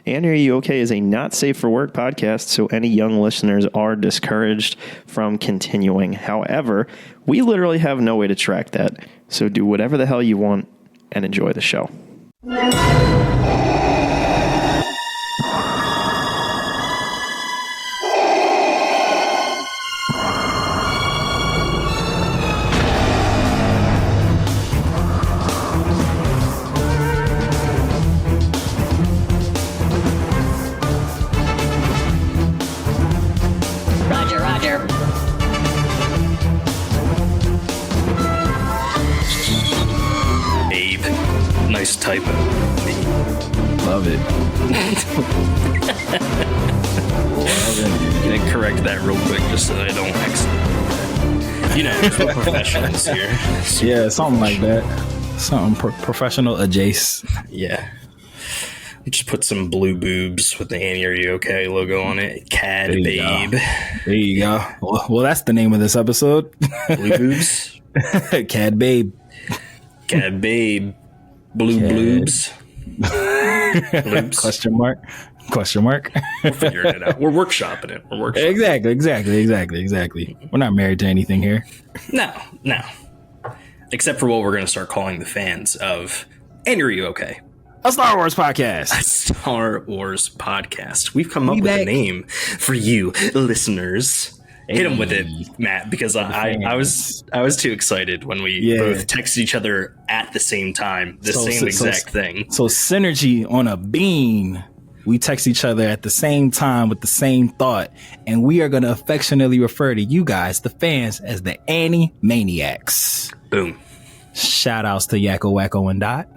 And Are You Okay is a not safe for work podcast, so any young listeners are discouraged from continuing. However, we literally have no way to track that, so do whatever the hell you want and enjoy the show. Nice typo. Love it. I'm gonna correct that real quick just so that I don't accidentally. You know, we're professionals here. Yeah, something like that. Something professional adjacent. Yeah. Just put some blue boobs with the Annie Are You Okay logo on it. Cad Babe. There you go. Well, that's the name of this episode. Blue boobs. Cad Babe. Cad Babe. Blue bloobs. Question mark. We're figuring it out. We're workshopping it. Exactly. We're not married to anything here. No. Except for what we're going to start calling the fans of And Are You Okay? A Star Wars podcast. A Star Wars podcast. We've come up with a name for you listeners. Hit him with it, Matt, because I was too excited when we both texted each other at the same time, the same exact thing. So synergy on a beam. We text each other at the same time with the same thought, and we are going to affectionately refer to you guys, the fans, as the Annie Maniacs. Boom. Shout outs to Yakko, Wacko, and Dot.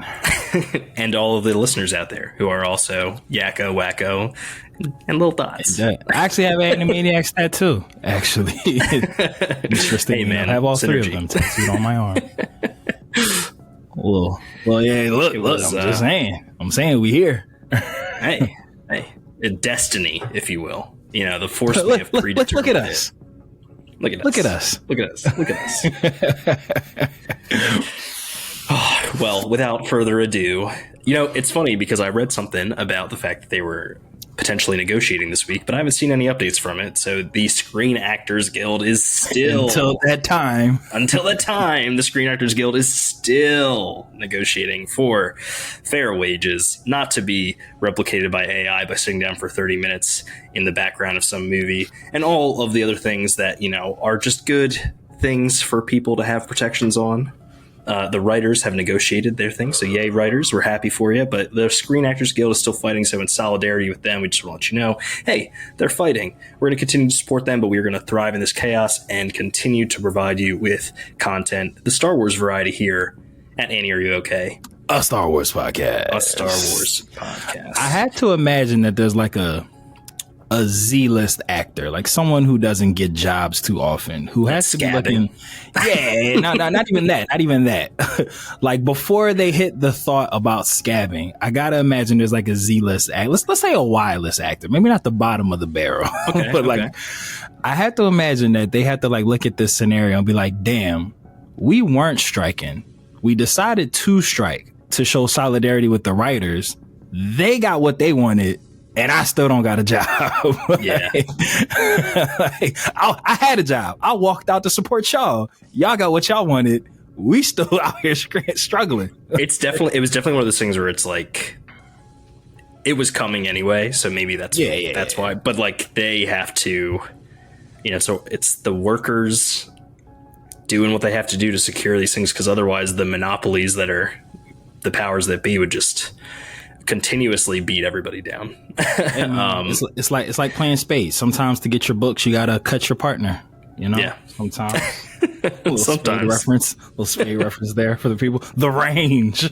And all of the listeners out there who are also Yakko, Wacko, and Little Dots. I actually have an Animaniacs tattoo. Actually, interesting. Hey, man, I have all synergy. 3 of them tattooed on my arm. Well, yeah. Look. I'm saying we here. hey, destiny, if you will. You know, the force may have predetermined. Look at us. Look at us. Oh, well, without further ado, you know, it's funny because I read something about the fact that they were potentially negotiating this week, but I haven't seen any updates from it. So the Screen Actors Guild is still... Until that time, the Screen Actors Guild is still negotiating for fair wages, not to be replicated by AI by sitting down for 30 minutes in the background of some movie, and all of the other things that, you know, are just good things for people to have protections on. The writers have negotiated their thing, so yay, writers, we're happy for you. But the Screen Actors Guild is still fighting, so in solidarity with them, we just want to let you know, hey, they're fighting. We're going to continue to support them, but we're going to thrive in this chaos and continue to provide you with content, the Star Wars variety here at Annie Are You Okay? A Star Wars podcast. I had to imagine that there's like a Z-list actor, like someone who doesn't get jobs too often, who has to be looking. Yeah, no, not even that. Like before they hit the thought about scabbing, I gotta imagine there's like a Z-list act. Let's say a Y-list actor, maybe not the bottom of the barrel, but like I had to imagine that they had to like look at this scenario and be like, damn, we weren't striking. We decided to strike to show solidarity with the writers. They got what they wanted. And I still don't got a job. Yeah. I had a job. I walked out to support y'all. Y'all got what y'all wanted. We still out here struggling. It was definitely one of those things where it's like, it was coming anyway. So maybe that's why. But like they have to, you know, so it's the workers doing what they have to do to secure these things. Because otherwise the monopolies that are the powers that be would just continuously beat everybody down. It's like playing spades. Sometimes to get your books, you gotta cut your partner. You know, sometimes. Little spade reference there for the people. The range.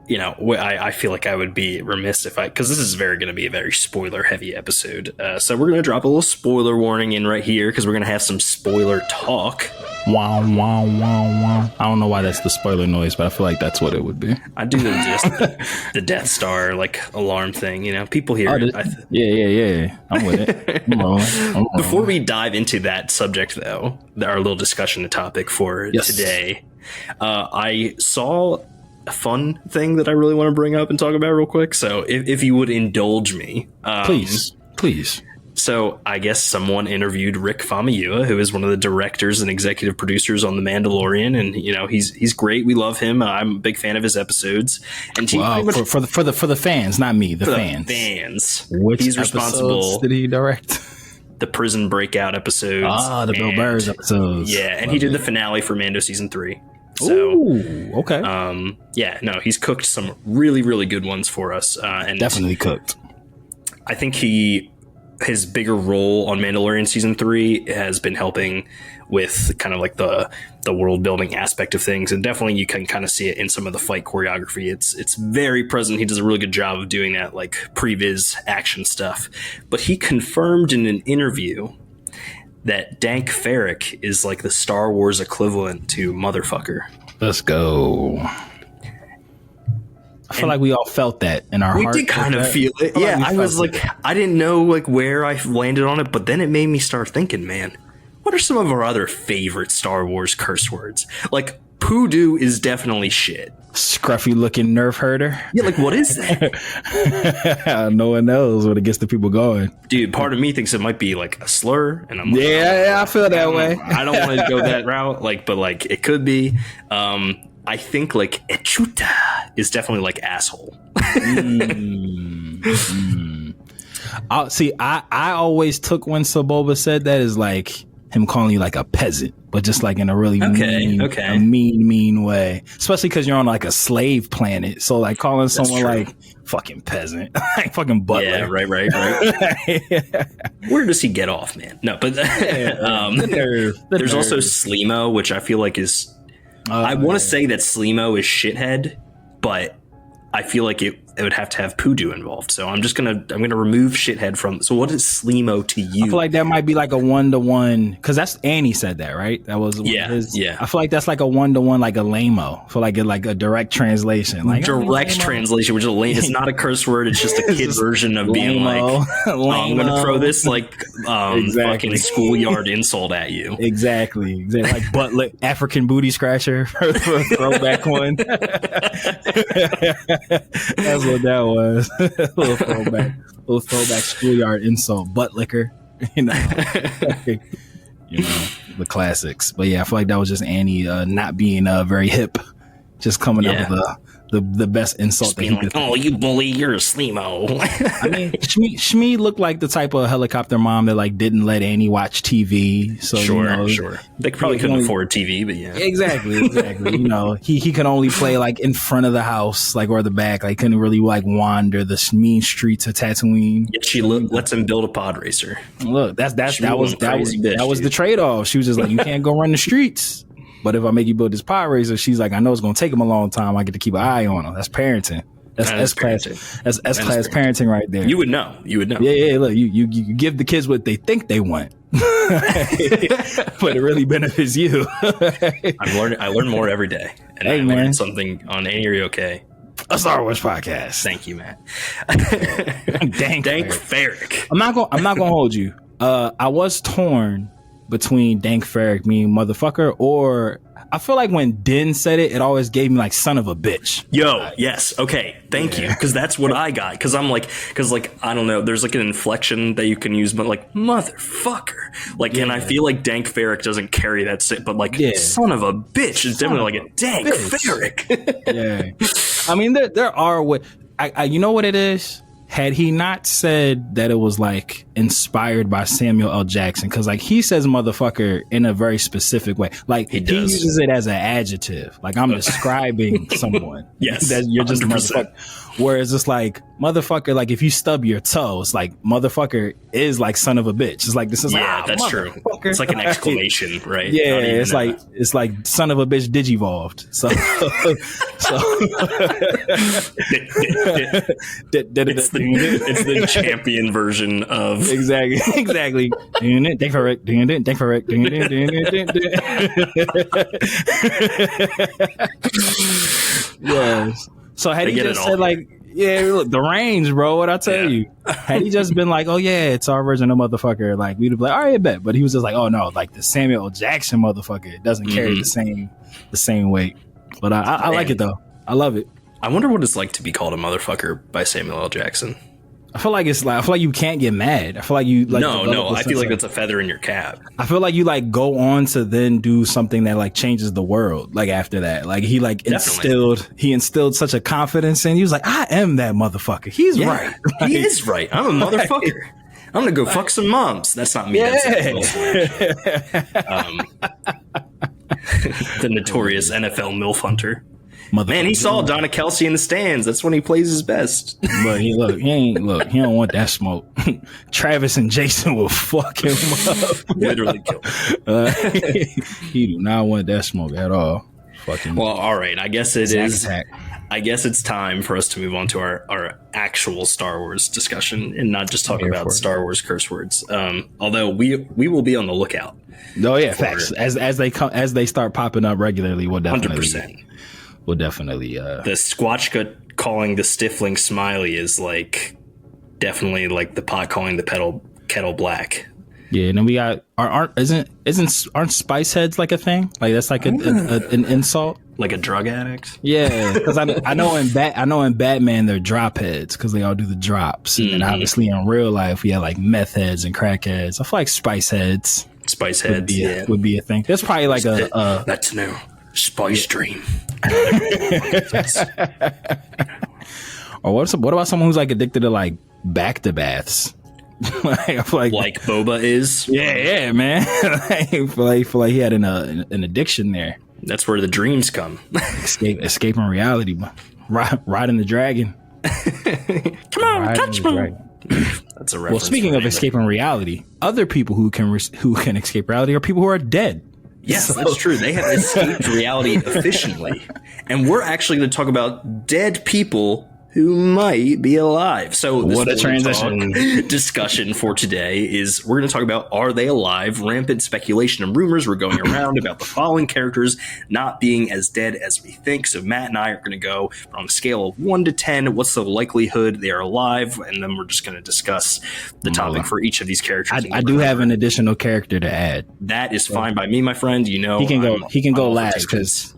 You know, I feel like I would be remiss if because this is going to be a very spoiler heavy episode. So we're going to drop a little spoiler warning in right here because we're going to have some spoiler talk. Wow, wow, wow, wow. I don't know why that's the spoiler noise, but I feel like that's what it would be. I do the Death Star like alarm thing. You know, people hear it. Yeah. I'm with it. I'm rolling. Before we dive into that subject, though, our little discussion topic for today, I saw a fun thing that I really want to bring up and talk about real quick. So if you would indulge me, please. So I guess someone interviewed Rick Famuyiwa, who is one of the directors and executive producers on The Mandalorian, and he's great. We love him. I'm a big fan of his episodes. And he for the fans, not me, the fans. Fans. Which he's responsible. Did he direct? The prison breakout episodes. The Bill Burrs episodes. Yeah, and he did the finale for Mando season 3. So, ooh, okay. He's cooked some really, really good ones for us. And definitely cooked. I think his bigger role on Mandalorian season 3 has been helping with kind of like the world building aspect of things, and definitely you can kind of see it in some of the fight choreography. It's very present. He does a really good job of doing that, like previs action stuff. But he confirmed in an interview that Dank Farrik is like the Star Wars equivalent to Motherfucker. Let's go. I feel like we all felt that in our heart. We did kind of feel it. Yeah, I was like, I didn't know like where I landed on it, but then it made me start thinking, man, what are some of our other favorite Star Wars curse words? Like, poodoo is definitely shit. Scruffy looking nerf herder. Yeah, like what is that? No one knows what it gets the people going. Dude, part of me thinks it might be like a slur, and I'm like, I feel that way. I don't want to go that route, but it could be. I think like echuta is definitely like asshole. See, I always took when Saboba said that as like him calling you like a peasant, but just like in a really mean way. Especially because you're on like a slave planet, so like calling someone like fucking peasant, like fucking butler. Yeah, right. Where does he get off, man? No, but there's also Slimo, which I feel like is. I want to say that Slimo is shithead, but I feel like it would have to have Poodoo involved. So I'm gonna remove shithead from. So what is Slimo to you? I feel like that might be like a 1-to-1, because that's Annie said that, right? That was his. Yeah. I feel like that's like a 1-to-1, like a lame-o. I feel like like a direct translation, like direct translation, which is lame. It's not a curse word. It's just a kid version of being like, I'm gonna throw this like fucking schoolyard insult at you. Exactly. Like butt African booty scratcher for a throwback one. That's what that was. little throwback schoolyard insult, butt liquor. The classics. But yeah, I feel like that was just Annie not being very hip, just coming up with the best insult that he could. Oh, you bully! You're a Slimo. I mean, Shmi looked like the type of helicopter mom that like didn't let Annie watch TV. So sure. They probably couldn't afford TV, but yeah, exactly. He could only play like in front of the house, like or the back. Like couldn't really like wander the mean streets of Tatooine. Yet she lets him build a pod racer. Look, that was the trade off. She was just like, you can't go run the streets. But if I make you build this pod racer, she's like, I know it's going to take him a long time. I get to keep an eye on him. That's parenting. That's S-class parenting right there. You would know. Yeah. Look, you give the kids what they think they want, but it really benefits you. I learn more every day, and I learned something on Annie, Are You Okay? A Star Wars podcast. Thank you, Matt. Dank Farrik. I'm not gonna hold you. I was torn between Dank Farrik meaning motherfucker, or I feel like when Din said it always gave me like son of a bitch. Yes. Okay. Thank you. Because that's what I got. Because I'm like, I don't know. There's like an inflection that you can use, but like motherfucker. Like, and I feel like Dank Farrik doesn't carry that, but like son of a bitch is definitely like a Dank Farrik. I mean, there are what you know what it is. Had he not said that it was like inspired by Samuel L. Jackson, because like he says motherfucker in a very specific way, like he uses it as an adjective, like I'm describing someone. Yes, that you're just 100%. A motherfucker. Whereas it's like motherfucker, like if you stub your toe, it's like motherfucker is like son of a bitch. It's like this is that's true. It's like an exclamation, right? Yeah, it's like son of a bitch digivolved. So it's the champion version of exactly. Thank for it. Yes. So had he just said like, look, the range, bro, what I tell you? Had he just been like, oh yeah, it's our version of motherfucker, like we'd be like, all right, bet. But he was just like, oh no, like the Samuel L. Jackson motherfucker, it doesn't carry the same weight. But I like it though. I love it. I wonder what it's like to be called a motherfucker by Samuel L. Jackson. I feel like you can't get mad. I feel like you like no. I feel like that's a feather in your cap. I feel like you like go on to then do something that like changes the world. Like after that, like he like instilled such a confidence in you. He was like, I am that motherfucker. He's right. Like, he is right. I'm a motherfucker. I'm gonna go fuck some moms. That's not me. Yeah. The notorious NFL MILF hunter. Man, he saw Donna Kelsey in the stands. That's when he plays his best. But he don't want that smoke. Travis and Jason will fuck him up. Literally kill him. He do not want that smoke at all. Fucking. Well, all right. I guess it is. Attack. I guess it's time for us to move on to our actual Star Wars discussion and not just talk about Star Wars curse words. Although we will be on the lookout. Oh yeah, facts. As they start popping up regularly, we'll definitely 100%. We'll definitely the Squatchka calling the Stifling Smiley is like definitely like the pot calling the kettle black. Yeah, and then we got aren't spice heads like a thing? Like that's like an insult, like a drug addict. Yeah, because I know in Batman they're drop heads because they all do the drops, and then obviously in real life we have like meth heads and crack heads. I feel like spice heads would be a thing. That's probably like that's new. Spice Dream. Or what about someone who's like addicted to like back to baths? I feel like Boba is. Yeah, man. I feel like he had an addiction there. That's where the dreams come. Escaping reality, riding the dragon. Come on, touch me. That's a reference. Well, speaking of escaping reality, other people who can escape reality are people who are dead. Yes, that's true. They have escaped reality efficiently. And we're actually going to talk about dead people who might be alive. So what a transition. Discussion for today is we're going to talk about, are they alive? Rampant speculation and rumors were going around about the following characters not being as dead as we think. So Matt and I are going to go on a scale of 1 to 10. What's the likelihood they are alive? And then we're just going to discuss the topic for each of these characters. I do have an additional character to add. That is fine by me, my friend. You know, he can go last because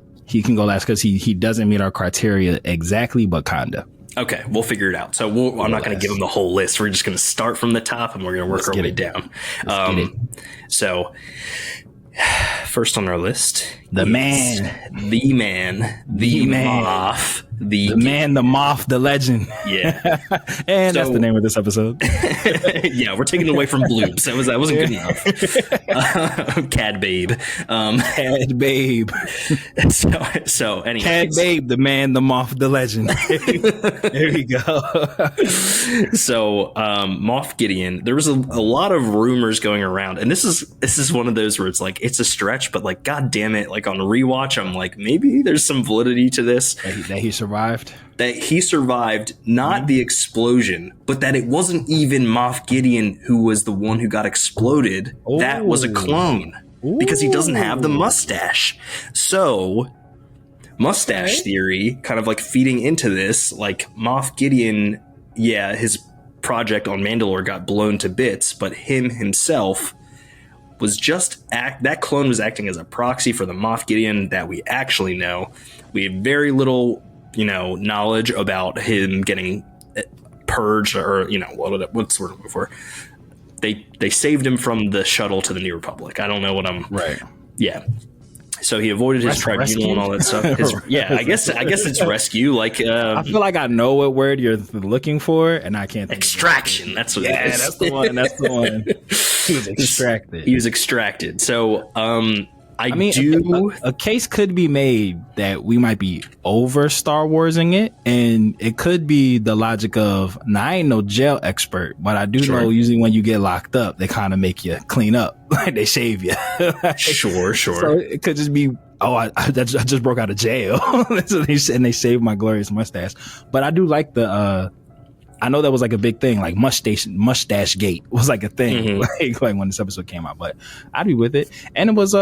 he doesn't meet our criteria exactly, but kinda. Okay, we'll figure it out. So I'm not going to give him the whole list. We're just going to start from the top, and we're going to work our way down. So first on our list, the man, the Moff, the Moff, the legend. Yeah, and that's the name of this episode. Yeah, we're taking it away from bloobs. That wasn't good enough. Cad Babe. Cad Babe. So anyway, Cad Babe, the man, the Moff, the legend. There you go. So Moff Gideon. There was a lot of rumors going around, and this is one of those where it's like it's a stretch, but like god damn it, like on a rewatch, I'm like maybe there's some validity to this. That he survived. That he survived, not the explosion, but that it wasn't even Moff Gideon who was the one who got exploded. Ooh. That was a clone. Ooh. Because he doesn't have the mustache. So, mustache theory, kind of like feeding into this, like Moff Gideon, yeah, his project on Mandalore got blown to bits, but him himself was that clone was acting as a proxy for the Moff Gideon that we actually know. We had very little, knowledge about him getting purged or, what's the word before. They saved him from the shuttle to the New Republic. I don't know what I'm right. Yeah. So he avoided his tribunal and all that stuff. I guess it's rescue. Like I feel like I know what word you're looking for, and I can't think extraction. That's what. Yeah, that's the one. That's the one. He was extracted. He was extracted. So a case could be made that we might be over Star Warsing it, and it could be the logic of, I ain't no jail expert, but I do know usually when you get locked up, they kind of make you clean up, like they shave you. Sure. So it could just be, I just broke out of jail, and they shaved my glorious mustache. But I do like I know that was like a big thing, like mustache gate was like a thing, like when this episode came out. But I'd be with it, and it was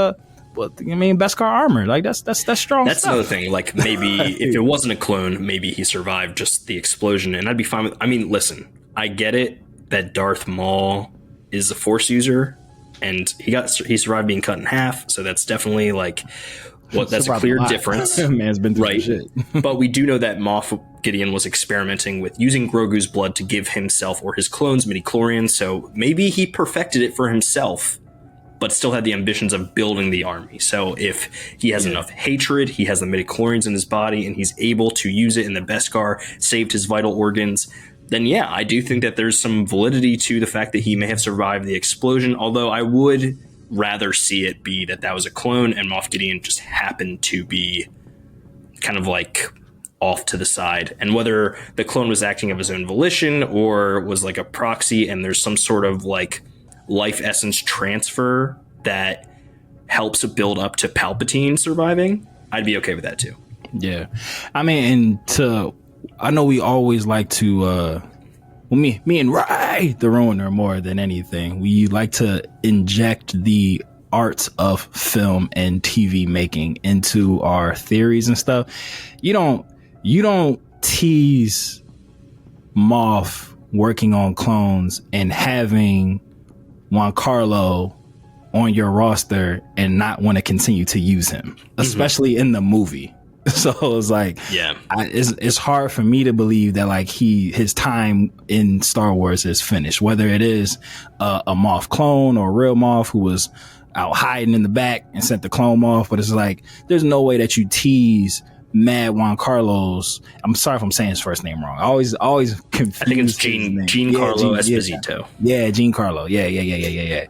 Beskar armor, like that's strong. That's stuff. Another thing. Like maybe if it wasn't a clone, maybe he survived just the explosion, and I'd be fine with. I mean, listen, I get it that Darth Maul is a Force user, and he survived being cut in half, so that's definitely like Well, that's a clear difference. Man's been through right? shit. But we do know that Moff Gideon was experimenting with using Grogu's blood to give himself or his clones midichlorians, so maybe he perfected it for himself, but still had the ambitions of building the army. So if he has enough hatred, he has the midichlorians in his body, and he's able to use it in the Beskar, saved his vital organs, then yeah, I do think that there's some validity to the fact that he may have survived the explosion, although I would rather see it be that was a clone and Moff Gideon just happened to be kind of like off to the side. And whether the clone was acting of his own volition or was like a proxy and there's some sort of like life essence transfer that helps build up to Palpatine surviving, I'd be okay with that too. Yeah. I mean, I know we always like to, me and Rai, the Ruiner, more than anything, we like to inject the arts of film and TV making into our theories and stuff. You don't tease Moff working on clones and having Giancarlo on your roster and not want to continue to use him, especially in the movie. So it's like, yeah, it's hard for me to believe that like his time in Star Wars is finished, whether it is a Moff clone or a real Moff who was out hiding in the back and sent the clone Moff. But it's like, there's no way that you tease Mad Giancarlo's. I'm sorry if I'm saying his first name wrong. I always confuse. I think it's Giancarlo Esposito. Yeah, Giancarlo. Yeah.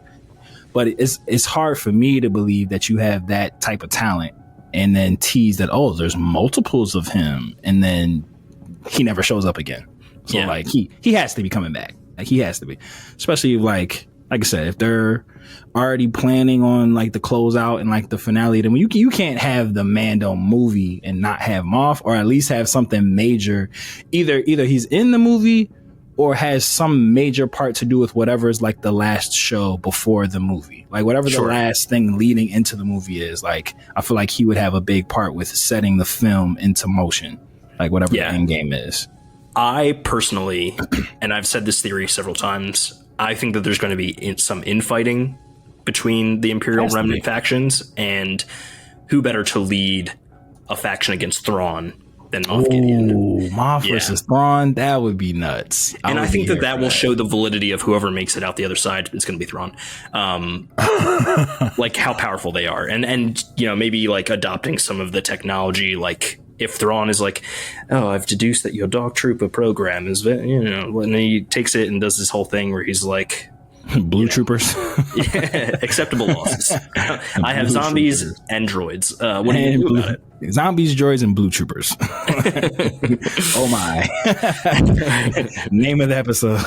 But it's hard for me to believe that you have that type of talent and then tease that, oh, there's multiples of him, and then he never shows up again. So like he has to be coming back. Like he has to be, especially like I said, if they're already planning on like the closeout and like the finale, then you can't have the Mando movie and not have Moff, or at least have something major. Either he's in the movie or has some major part to do with whatever is like the last show before the movie, like whatever the last thing leading into the movie is. Like I feel like he would have a big part with setting the film into motion, like whatever the end game is. I personally, and I've said this theory several times, I think that there's going to be some infighting between the Imperial Remnant factions, and who better to lead a faction against Thrawn than Moff Gideon. Moff versus Thrawn, that would be nuts. And I think that will show the validity of whoever makes it out the other side. It's going to be Thrawn. Like how powerful they are. And you know, maybe like adopting some of the technology, like if Thrawn is like, oh, I've deduced that your Dark Trooper program is, you know, and he takes it and does this whole thing where he's like, Blue troopers. Yeah, acceptable losses. I have zombies troopers. And droids. What do you do about it? Zombies, droids, and blue troopers. Oh my. Name of the episode.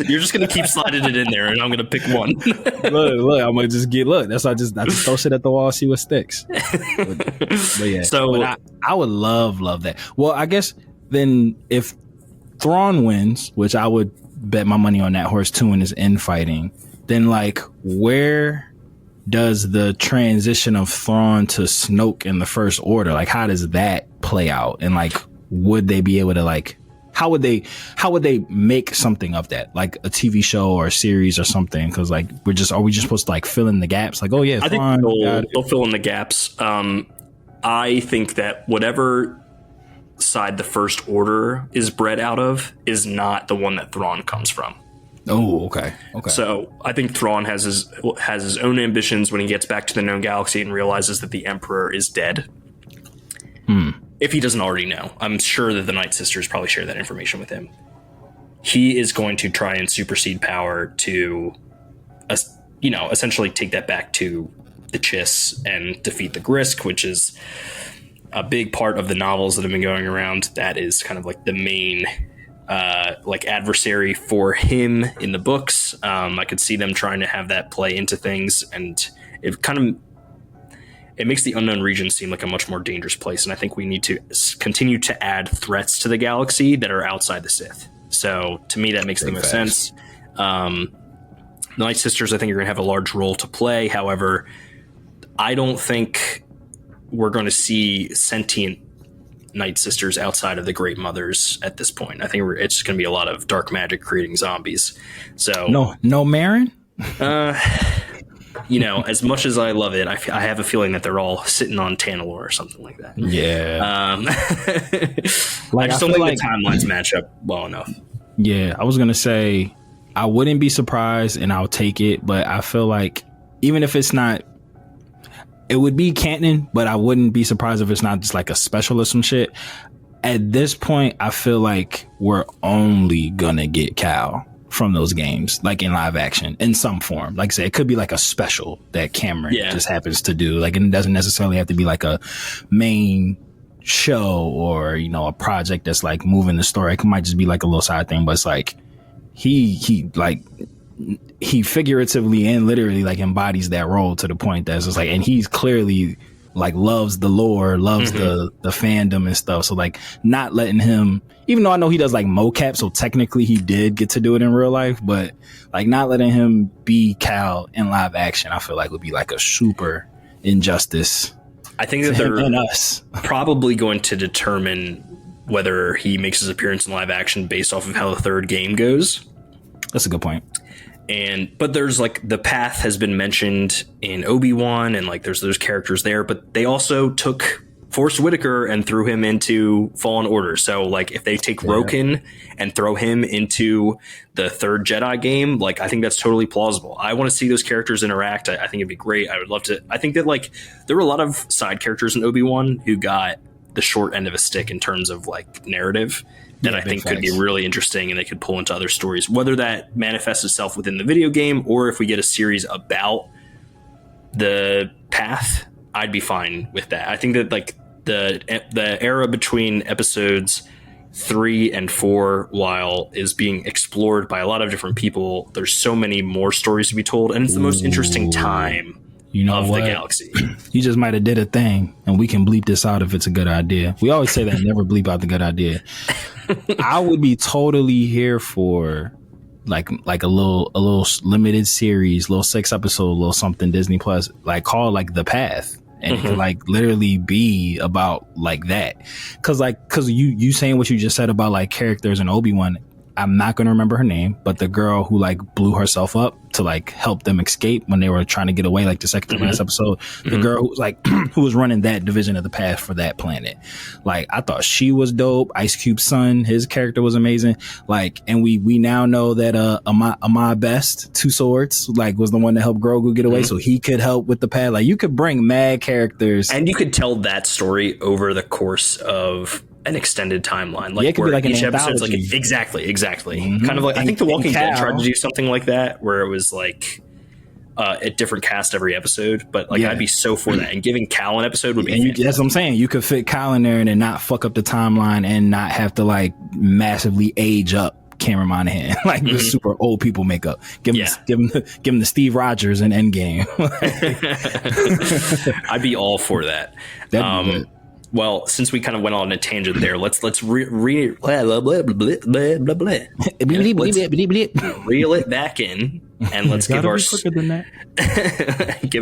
You're just going to keep sliding it in there, and I'm going to pick one. Look, I'm going to just I just throw shit at the wall, see what sticks. But yeah. So but I would love that. Well, I guess then if Thrawn wins, which I would bet my money on that horse too in his infighting, then like where does the transition of Thrawn to Snoke in the First Order, like how does that play out? And like would they be able to like how would they make something of that, like a TV show or a series or something? Because like are we just supposed to like fill in the gaps, like, oh yeah, I Thrawn, think they'll fill in the gaps. I think that whatever side the First Order is bred out of is not the one that Thrawn comes from. Oh, okay. So I think Thrawn has his own ambitions when he gets back to the known galaxy and realizes that the Emperor is dead. If he doesn't already know, I'm sure that the Night Sisters probably share that information with him. He is going to try and supersede power to, essentially take that back to the Chiss and defeat the Grisk, which is a big part of the novels that have been going around. That is kind of like the main adversary for him in the books. I could see them trying to have that play into things, and it makes the unknown region seem like a much more dangerous place. And I think we need to continue to add threats to the galaxy that are outside the Sith. So to me, that makes the most sense. The Night Sisters, I think, are going to have a large role to play. However, I don't think we're going to see sentient Night Sisters outside of the Great Mothers at this point. I think it's just going to be a lot of dark magic creating zombies. So no Marin. you know, as much as I love it, I have a feeling that they're all sitting on Tanalor or something like that. Yeah. I just don't think the timelines match up well enough. Yeah, I was gonna say I wouldn't be surprised, and I'll take it. But I feel like even if it's not, it would be canon. But I wouldn't be surprised if it's not just like a special or some shit. At this point, I feel like we're only gonna get Cal from those games, like in live action in some form. Like I said, it could be like a special that Cameron just happens to do. Like, it doesn't necessarily have to be like a main show or, you know, a project that's like moving the story. It might just be like a little side thing, but it's like he figuratively and literally like embodies that role to the point that's just like, and he's clearly like loves the lore, loves the fandom and stuff. So like not letting him, even though I know he does like mocap, so technically he did get to do it in real life, but like not letting him be Cal in live action, I feel like would be like a super injustice. I think that they're probably going to determine whether he makes his appearance in live action based off of how the third game goes. That's a good point. But there's like the path has been mentioned in Obi-Wan, and like there's characters there, but they also took Forrest Whitaker and threw him into Fallen Order. So like if they take Roken and throw him into the third Jedi game, like I think that's totally plausible. I want to see those characters interact. I think it'd be great. I would love to. I think that like there were a lot of side characters in Obi-Wan who got the short end of a stick in terms of like narrative that I think could be really interesting, and they could pull into other stories, whether that manifests itself within the video game or if we get a series about the path. I'd be fine with that. I think that like the era between episodes 3 and 4, while is being explored by a lot of different people, there's so many more stories to be told, and it's the most interesting time of the galaxy. You just might have did a thing, and we can bleep this out if it's a good idea. We always say that, never bleep out the good idea. I would be totally here for like a little limited series, little 6 episode, little something Disney Plus, like called like The Path. And it could like literally be about like that. Cause you saying what you just said about like characters in Obi-Wan, I'm not going to remember her name, but the girl who like blew herself up to like help them escape when they were trying to get away, like the second to last episode, the girl who was like, who was running that division of the path for that planet. Like, I thought she was dope. Ice Cube's son, his character was amazing. Like, and we now know that, Ahmad Best, Two Swords, like was the one that helped Grogu get away. So he could help with the path. Like, you could bring mad characters. And you could tell that story over the course of an extended timeline, like it could where be like each an episode's like exactly kind of like I think The Walking Dead tried to do something like that, where it was like a different cast every episode, but like I'd be so for that, and giving Cal an episode would be that's what I'm saying. You could fit Cal in there and then not fuck up the timeline and not have to like massively age up Cameron Monaghan like with super old people makeup. Give him the Steve Rogers in Endgame. I'd be all for that. Well, since we kind of went on a tangent there, let's reel it back in, and let's give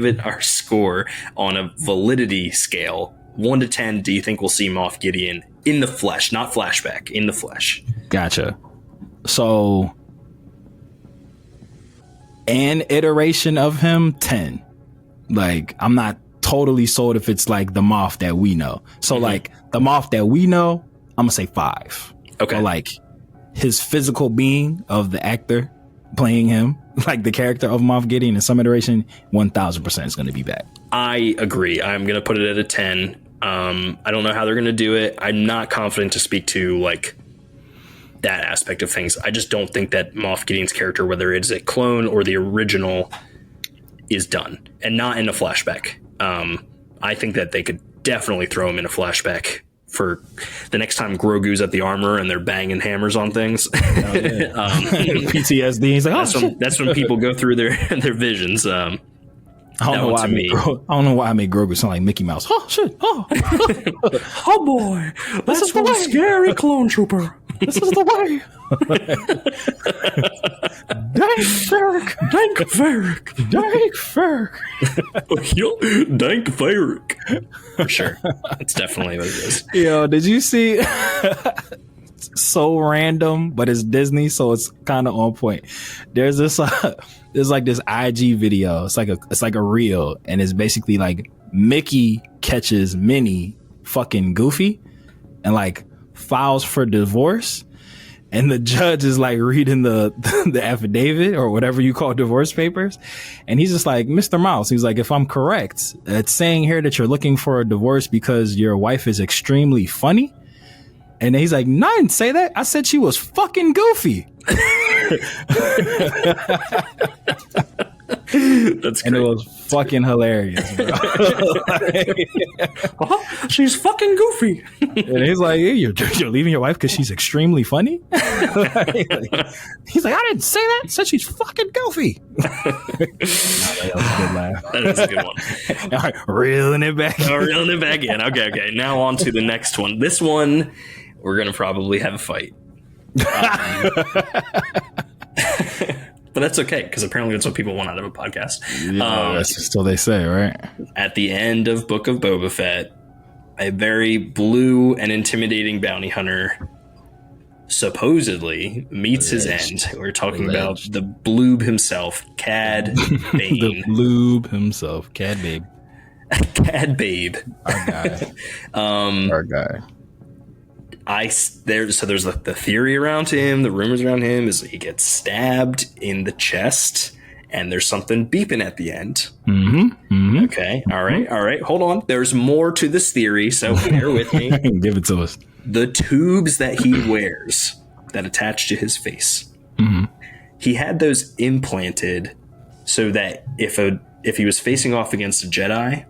it our score on a validity scale, 1 to 10. Do you think we'll see Moff Gideon in the flesh, not flashback, in the flesh? Gotcha. So, an iteration of him, 10. Like, I'm not totally sold if it's like the Moff that we know. So like the Moff that we know, I'm gonna say 5. Okay. But like his physical being of the actor playing him, like the character of Moff Gideon in some iteration, 1000% is gonna be back. I agree. I'm gonna put it at a 10. I don't know how they're gonna do it. I'm not confident to speak to like that aspect of things. I just don't think that Moff Gideon's character, whether it's a clone or the original, is done, and not in a flashback. I think that they could definitely throw him in a flashback for the next time Grogu's at the armor and they're banging hammers on things. PTSD. He's like, that's when people go through their visions. I don't know why I made Grogu sound like Mickey Mouse. Oh shit! Oh, oh boy, that's one scary clone trooper. This is the way. Dank Ferrick. Dank Ferrick. For sure. That's definitely what it is. Yo, did you see? it's so random, but it's Disney, so it's kind of on point. There's this there's like this IG video. It's like a reel, and it's basically like Mickey catches Minnie fucking Goofy and like files for divorce. And the judge is like reading the affidavit or whatever you call divorce papers. And he's just like, Mr. Mouse, he's like, if I'm correct, it's saying here that you're looking for a divorce because your wife is extremely funny. And he's like, no, I didn't say that. I said she was fucking goofy. That's great. And it was fucking hilarious, bro. She's fucking goofy. And he's like, hey, you're leaving your wife because she's extremely funny? He's like, I didn't say that. I said she's fucking goofy. That was a good laugh. That is a good one. All right, reeling it back. Reeling it back in. Okay. Now on to the next one. This one, we're going to probably have a fight. But that's okay, because apparently that's what people want out of a podcast. Yeah, that's still they say, right? At the end of Book of Boba Fett, a very blue and intimidating bounty hunter supposedly meets his end. We're talking about the bloob himself, Cad Bane. The bloob himself, Cad Babe. Cad Babe. Our guy. Our guy. There's the theory around him, the rumors around him is that he gets stabbed in the chest and there's something beeping at the end. Okay. All right. Hold on. There's more to this theory, so bear with me. Give it to us. The tubes that he wears that attach to his face. He had those implanted so that if he was facing off against a Jedi,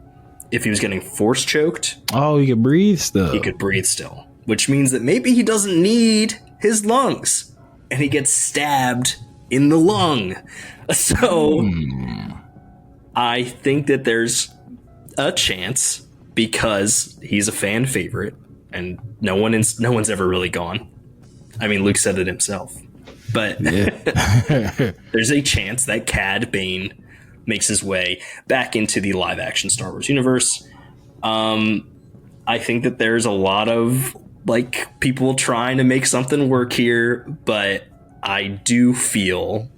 if he was getting force choked, he could breathe still. He could breathe still. Which means that maybe he doesn't need his lungs and he gets stabbed in the lung. So I think that there's a chance, because he's a fan favorite and no one's ever really gone. I mean, Luke said it himself, but there's a chance that Cad Bane makes his way back into the live action Star Wars universe. I think that there's a lot of people trying to make something work here, but I do feel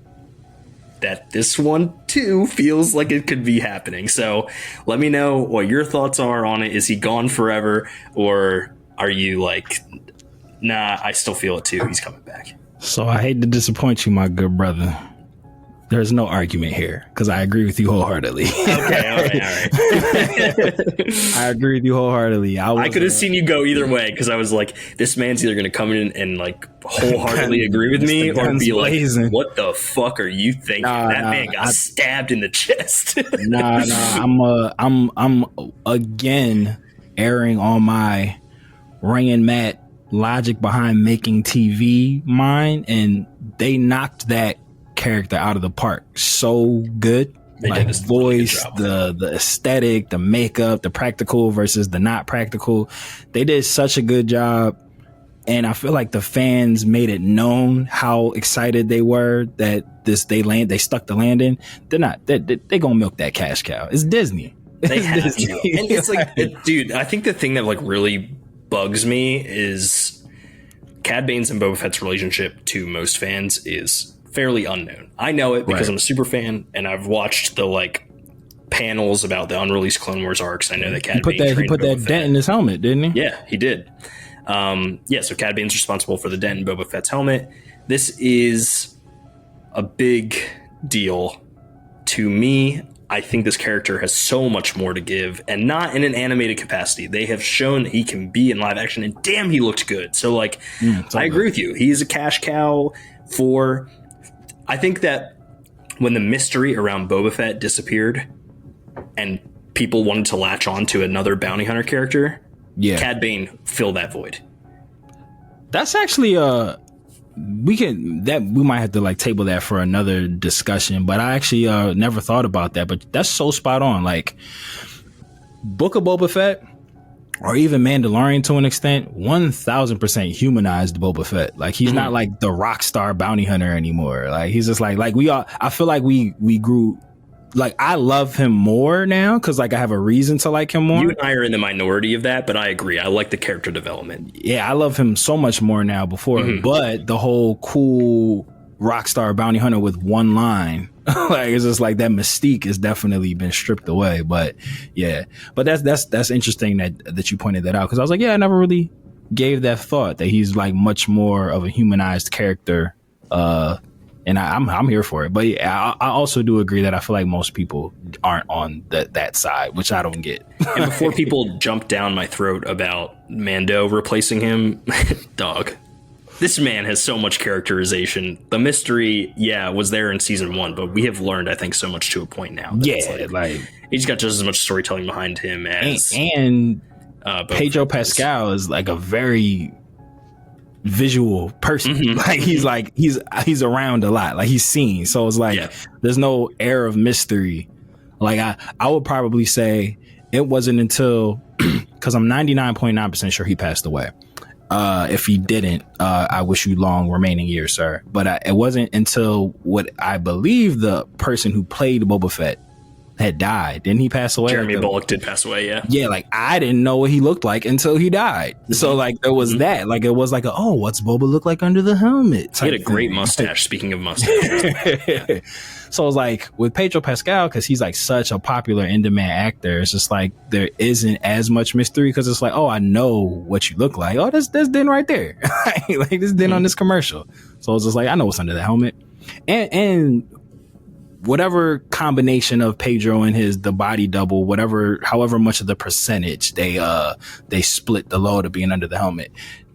that this one too feels like it could be happening. So let me know what your thoughts are on it. Is he gone forever, or are you like, nah, I still feel it too, he's coming back? So I hate to disappoint you, my good brother. There's no argument here, because I agree with you wholeheartedly. Okay, all right. I agree with you wholeheartedly. I could have seen you go either way, because I was like, this man's either going to come in and wholeheartedly agree with me, or be like, what the fuck are you thinking? That man got stabbed in the chest. I'm again erring on my Ray and Matt logic behind making TV mind, and they knocked that character out of the park so good. Voice, the aesthetic, the makeup, the practical versus the not practical. They did such a good job, and I feel like the fans made it known how excited they were that they stuck the landing. They're gonna milk that cash cow. It's Disney. They have to. And it's like, dude, I think the thing that really bugs me is Cad Bane's and Boba Fett's relationship to most fans is fairly unknown. I know it because I'm a super fan, and I've watched the panels about the unreleased Clone Wars arcs. I know that Cad Bane he put that dent in his helmet, didn't he? Yeah, he did. So Cad Bane's responsible for the dent in Boba Fett's helmet. This is a big deal to me. I think this character has so much more to give, and not in an animated capacity. They have shown he can be in live action, and damn, he looked good. So I agree with you. He is a cash cow for... I think that when the mystery around Boba Fett disappeared and people wanted to latch on to another bounty hunter character, Cad Bane filled that void. That's actually we might have to table that for another discussion, but I actually never thought about that. But that's so spot on. Book of Boba Fett, or even Mandalorian to an extent, 1000% humanized Boba Fett. He's not the rock star bounty hunter anymore. He's just we are. I feel like we grew like I love him more now because like I have a reason to like him more. You and I are in the minority of that, but I agree. I like the character development. Yeah, I love him so much more now before, but the whole cool rock star bounty hunter with one line, like it's just like that mystique has definitely been stripped away. But yeah, but that's interesting that you pointed that out, because I was like, yeah, I never really gave that thought that he's like much more of a humanized character. And I'm here for it. But yeah, I also do agree that I feel like most people aren't on that side, which I don't get. And before people jump down my throat about Mando replacing him, dog, this man has so much characterization. The mystery, was there in season 1, but we have learned, I think, so much to a point now. Like he's got just as much storytelling behind him as and Pedro Pascal is like a very visual person. Like he's around a lot, like he's seen, so it's like there's no air of mystery. Like I would probably say it wasn't until because I'm 99.9% sure he passed away. If he didn't, I wish you long remaining years, sir. But it wasn't until what I believe the person who played Boba Fett had died. Didn't he pass away? Jeremy Bullock did pass away, yeah, like I didn't know what he looked like until he died. So like there was that, like it was like what's Boba look like under the helmet? He had a great mustache. Speaking of mustaches. So it's like with Pedro Pascal, because he's like such a popular in-demand actor, it's just like there isn't as much mystery, because it's like, I know what you look like. That's Din right there. Like this Din on this commercial. So it's just like, I know what's under the helmet. And whatever combination of Pedro and the body double, however much of the percentage they split the load of being under the helmet,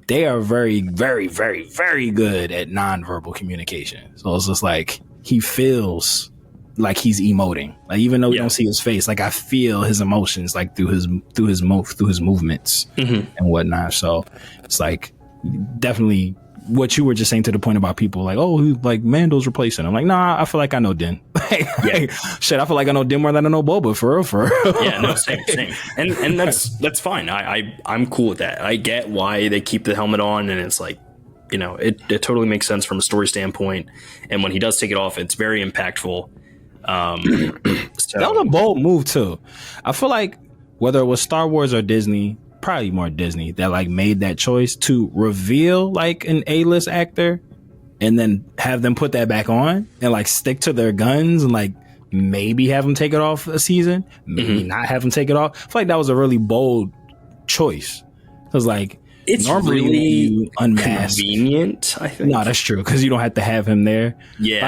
they are very, very, very, very good at nonverbal communication. So it's just like he feels like he's emoting, like even though we don't see his face, like I feel his emotions like through his movements and whatnot. So it's like definitely what you were just saying to the point about people like, like Mando's replacing him. I'm like, nah, I feel like I know Din. Shit, I feel like I know Din more than I know Boba, for real. Yeah, no, same. And that's fine. I'm cool with that. I get why they keep the helmet on, and it's like, it totally makes sense from a story standpoint. And when he does take it off, it's very impactful. So. That was a bold move too. I feel like whether it was Star Wars or Disney, probably more Disney, that like made that choice to reveal like an A-list actor and then have them put that back on and like stick to their guns and like maybe have them take it off a season, maybe not have them take it off. I feel like that was a really bold choice. It was like, it's normally really unmasked. Convenient, I think. No, that's true, because you don't have to have him there. Yeah,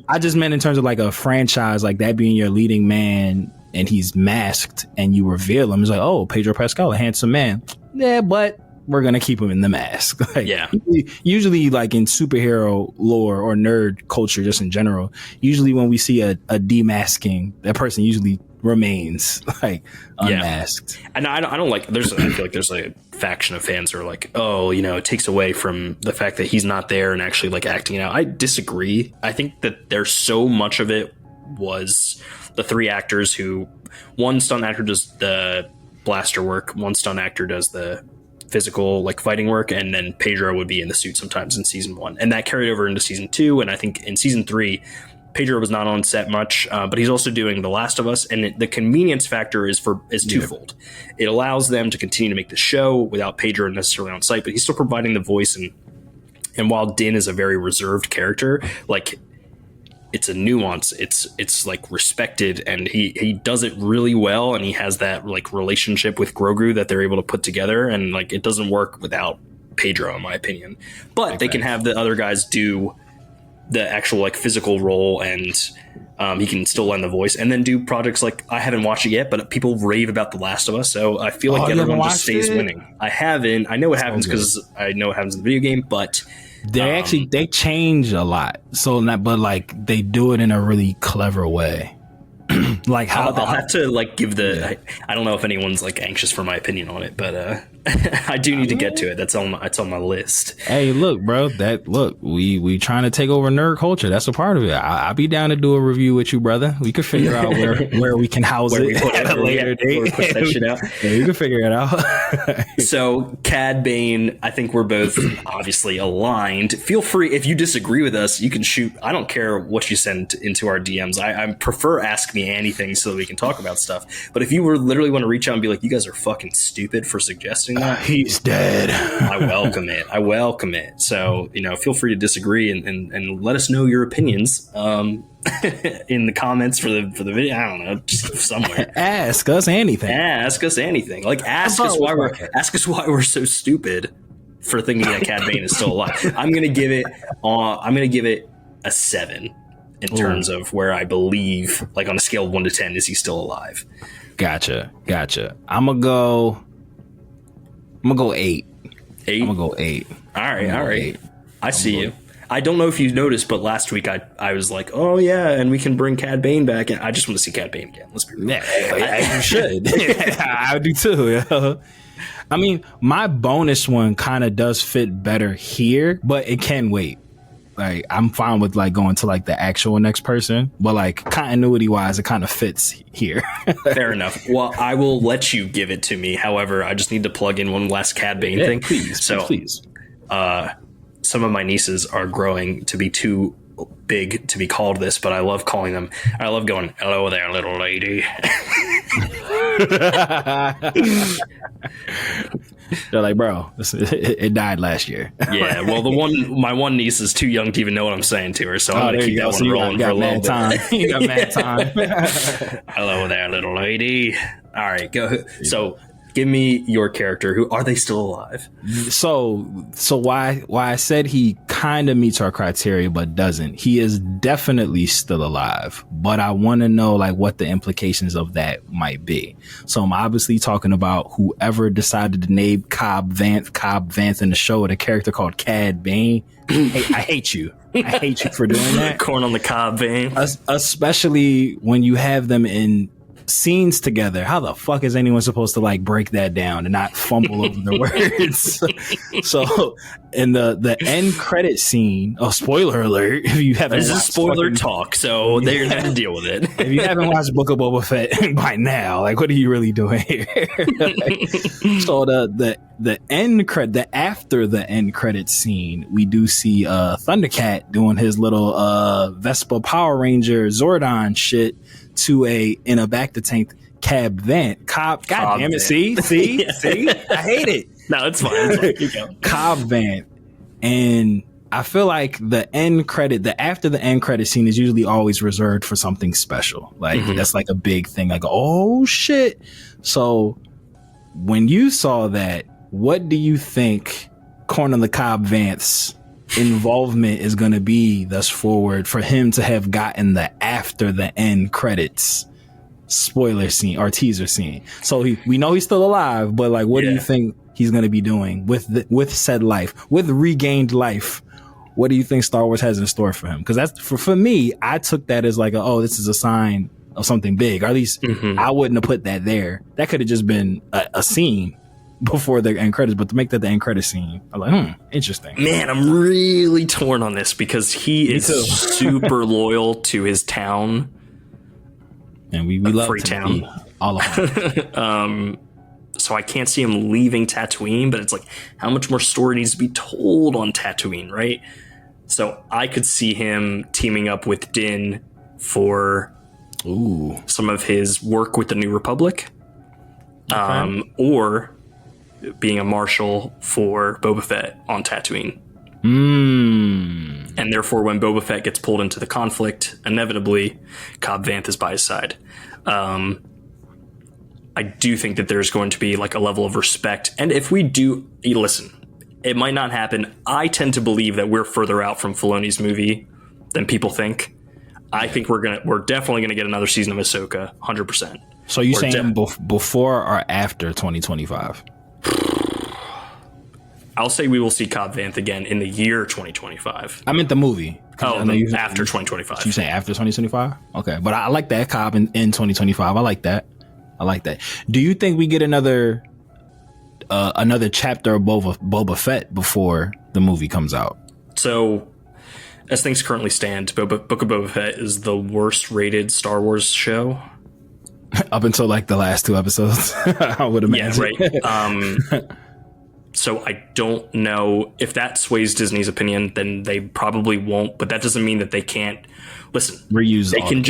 I just meant in terms of like a franchise, like that being your leading man and he's masked and you reveal him. It's like, Pedro Pascal, a handsome man. Yeah, but we're going to keep him in the mask. Like, usually like in superhero lore or nerd culture, just in general, usually when we see a demasking, that person usually remains like unmasked. And I don't like, I feel like there's a faction of fans who are like, it takes away from the fact that he's not there and actually like acting it out. I disagree. I think that there's so much of it was the 3 actors who, one stunt actor does the blaster work, one stunt actor does the physical like fighting work, and then Pedro would be in the suit sometimes in season 1, and that carried over into season 2. And I think in season 3 Pedro was not on set much, but he's also doing The Last of Us, and the convenience factor is twofold. It allows them to continue to make the show without Pedro necessarily on site, but he's still providing the voice. And while Din is a very reserved character, like it's a nuance, it's like respected, and he does it really well, and he has that like relationship with Grogu that they're able to put together, and like it doesn't work without Pedro, in my opinion. But they can have the other guys do the actual like physical role, and he can still lend the voice, and then do projects like, I haven't watched it yet, but people rave about The Last of Us, so I feel like everyone just stays winning. I haven't. I know what happens because I know what happens in the video game, but they change a lot. So but like they do it in a really clever way. Like how I'll have to like give I don't know if anyone's like anxious for my opinion on it, but I do need to get to it. That's on my list. Hey, look, bro. We trying to take over nerd culture. That's a part of it. I'll be down to do a review with you, brother. We could figure out where we can house it at a later date. We put that shit out. Yeah, you can figure it out. So, Cad Bane, I think we're both obviously aligned. Feel free, if you disagree with us, you can shoot. I don't care what you send into our DMs. I prefer ask me anything so that we can talk about stuff. But if you literally want to reach out and be like, you guys are fucking stupid for suggesting that, he's dead. I welcome it. So, feel free to disagree and let us know your opinions in the comments for the video. I don't know, just somewhere. Ask us anything. Like ask us why we're so stupid for thinking that Cad Bane is still alive. I'm gonna give it a 7 in terms of where I believe, like on a scale of 1 to 10, is he still alive? Gotcha. I'm gonna go 8. 8? I'm gonna go 8. All right. I see you. I don't know if you noticed, but last week I was like, oh yeah, and we can bring Cad Bane back. And I just want to see Cad Bane again. Let's be real. Yeah, you should. I do too. Yeah. I mean, my bonus one kind of does fit better here, but it can wait. Like, I'm fine with like going to like the actual next person, but like continuity wise, it kind of fits here. Fair enough. Well, I will let you give it to me. However, I just need to plug in one last Cad Bane thing. Please. Some of my nieces are growing to be too big to be called this, but I love calling them. I love going, "Hello there, little lady." They're like, bro, it died last year. Yeah, well, my one niece is too young to even know what I'm saying to her, so I'm going to keep that one rolling for a little bit. You got mad time. Hello there, little lady. All right, go. So, give me your character. Who are they still alive? So why I said he kind of meets our criteria but doesn't. He is definitely still alive, but I want to know like what the implications of that might be. So I'm obviously talking about whoever decided to name Cobb Vanth in the show with a character called Cad Bane. Hey, I hate you. I hate you for doing that. Corn on the cob vein. Especially when you have them in scenes together. How the fuck is anyone supposed to like break that down and not fumble over the words? So in the end credit scene, spoiler alert, if you haven't, this is spoiler talk, so they're gonna have to deal with it. If you haven't watched Book of Boba Fett by now, like what are you really doing here? So the end credit, after the end credit scene, we do see Thundercat doing his little Vespa Power Ranger Zordon shit to in a back to tank Cab Vanth. God damn it. See? I hate it. No, it's fine. Keep going. Cobb Vanth. And I feel like the after the end credit scene is usually always reserved for something special. Like that's like a big thing. Like, oh shit. So when you saw that, what do you think Corn on the Cobb Vanth's involvement is going to be thus forward for him to have gotten the after the end credits spoiler scene or teaser scene? So we know he's still alive, but like, what do you think he's going to be doing with said life, with regained life? What do you think Star Wars has in store for him? Because that's for me, I took that as like, this is a sign of something big, or at least I wouldn't have put that there. That could have just been a scene before the end credits, but to make that the end credit scene, I'm like, interesting. Man, I'm really torn on this because he is super loyal to his town. And we love Freetown. All of so I can't see him leaving Tatooine, but it's like, how much more story needs to be told on Tatooine, right? So I could see him teaming up with Din for some of his work with the New Republic, or being a marshal for Boba Fett on Tatooine. And therefore, when Boba Fett gets pulled into the conflict, inevitably, Cobb Vanth is by his side. I do think that there's going to be like a level of respect. And if we do, listen, it might not happen. I tend to believe that we're further out from Filoni's movie than people think. I think we're definitely gonna get another season of Ahsoka, 100%. So you saying before or after 2025? I'll say we will see Cobb Vanth again in the year 2025. I meant the movie. After 2025. You say after 2025? Okay, but I like that Cobb in 2025. I like that. Do you think we get another another chapter of Boba Fett before the movie comes out. So, as things currently stand, Book of Boba Fett is the worst rated Star Wars show. Up until like the last 2 episodes, I would imagine. Yeah, right. So I don't know if that sways Disney's opinion, then they probably won't. But that doesn't mean that they can't listen. Reuse. They can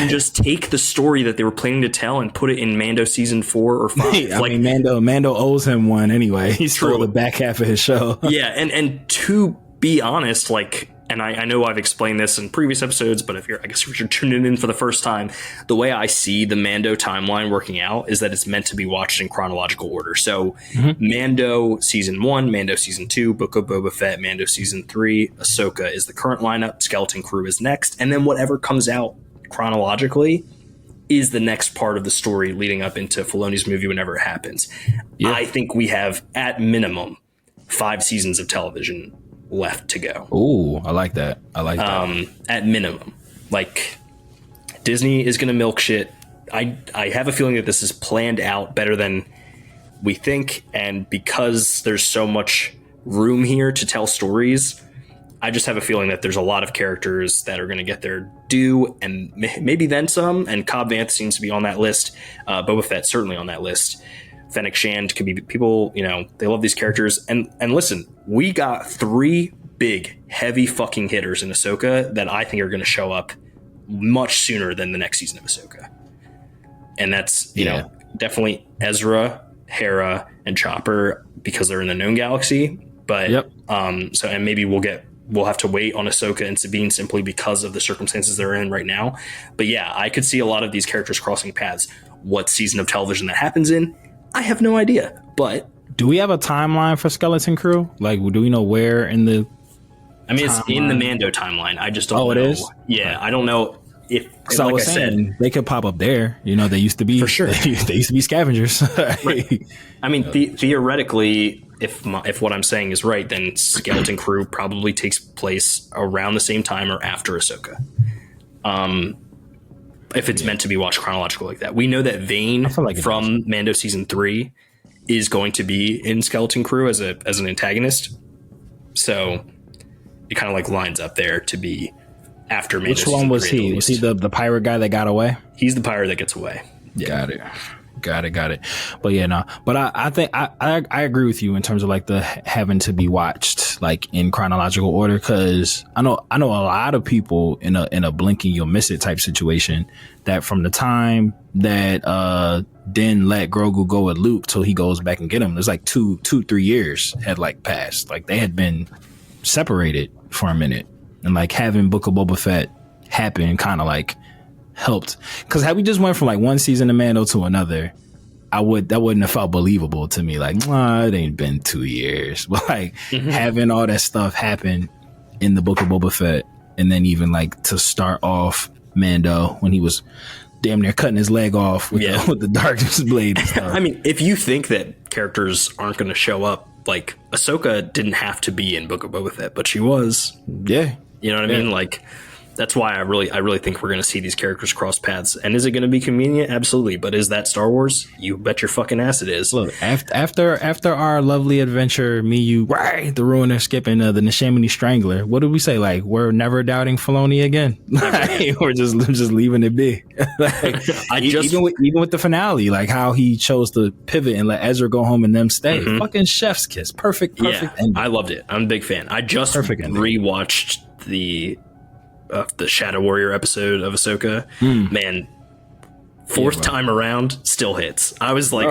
just take the story that they were planning to tell and put it in Mando season 4 or 5. I mean, Mando owes him one anyway. He stole the back half of his show. Yeah, and to be honest, like. And I know I've explained this in previous episodes, but if you're tuning in for the first time, the way I see the Mando timeline working out is that it's meant to be watched in chronological order. So Mando season 1, Mando season 2, Book of Boba Fett, Mando season 3, Ahsoka is the current lineup, Skeleton Crew is next, and then whatever comes out chronologically is the next part of the story leading up into Filoni's movie whenever it happens. Yeah. I think we have, at minimum, 5 seasons of television left to go. Ooh, I like that. At minimum, like Disney is going to milk shit. I have a feeling that this is planned out better than we think, and because there's so much room here to tell stories, I just have a feeling that there's a lot of characters that are going to get their due, and maybe then some. And Cobb Vanth seems to be on that list. Boba Fett certainly on that list. Fennec Shand could be people, they love these characters. And listen, we got 3 big, heavy fucking hitters in Ahsoka that I think are going to show up much sooner than the next season of Ahsoka. And that's, definitely Ezra, Hera, and Chopper because they're in the known galaxy. But, and maybe we'll have to wait on Ahsoka and Sabine simply because of the circumstances they're in right now. But yeah, I could see a lot of these characters crossing paths. What season of television that happens in, I have no idea, but do we have a timeline for Skeleton Crew? Like, do we know where in the? I mean, it's in the Mando timeline. I just don't know. It is? Yeah, I don't know if. Like I said, they could pop up there. They used to be for sure. They used to be scavengers. Right. I mean, theoretically, if what I'm saying is right, then Skeleton Crew probably takes place around the same time or after Ahsoka. If it's meant to be watched chronological like that. We know that Vane from Mando season 3 is going to be in Skeleton Crew as an antagonist. So it kind of like lines up there to be after Mando. Which one was he? Was he the pirate guy that got away? He's the pirate that gets away. Yeah. Got it. But yeah, no. But I think I agree with you in terms of like the having to be watched like in chronological order, because I know a lot of people in a blinking you'll miss it type situation that from the time that Din let Grogu go with Luke till he goes back and get him, there's like 2-3 years had like passed. Like they had been separated for a minute, and like having Book of Boba Fett happen kind of like helped, because had we just went from like one season of Mando to another, that wouldn't have felt believable to me. Like, it ain't been 2 years, but like having all that stuff happen in the Book of Boba Fett, and then even like to start off Mando when he was damn near cutting his leg off with the darkness blade and stuff. I mean, if you think that characters aren't going to show up, like Ahsoka didn't have to be in Book of Boba Fett, but she was. Yeah, you know what I mean? Like, that's why I really think we're going to see these characters cross paths. And is it going to be convenient? Absolutely. But is that Star Wars? You bet your fucking ass it is. Look, after our lovely adventure, me, you, the Ruiner, Skip, and the Neshaminy Strangler, what did we say? Like, we're never doubting Filoni again. We're just leaving it be. Even with the finale, like how he chose to pivot and let Ezra go home and them stay. Fucking chef's kiss. Perfect ending. I loved it. I'm a big fan. I just rewatched the Shadow Warrior episode of Ahsoka. Man, fourth time around still hits. I was like,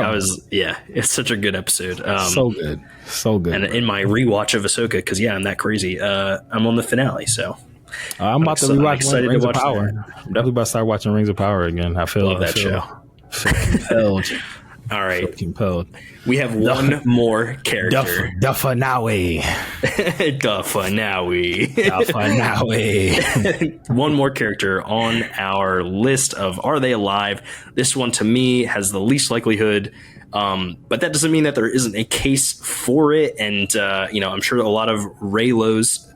it's such a good episode. So good. And in my rewatch of Ahsoka, because I'm that crazy, I'm on the finale, so I'm about to rewatch Rings of Power. I'm definitely about to start watching Rings of Power again. I feel that show. Compelled. All right, we have one more character. Dufanawi. One more character on our list of Are They Alive? This one to me has the least likelihood, but that doesn't mean that there isn't a case for it. And I'm sure a lot of Raylos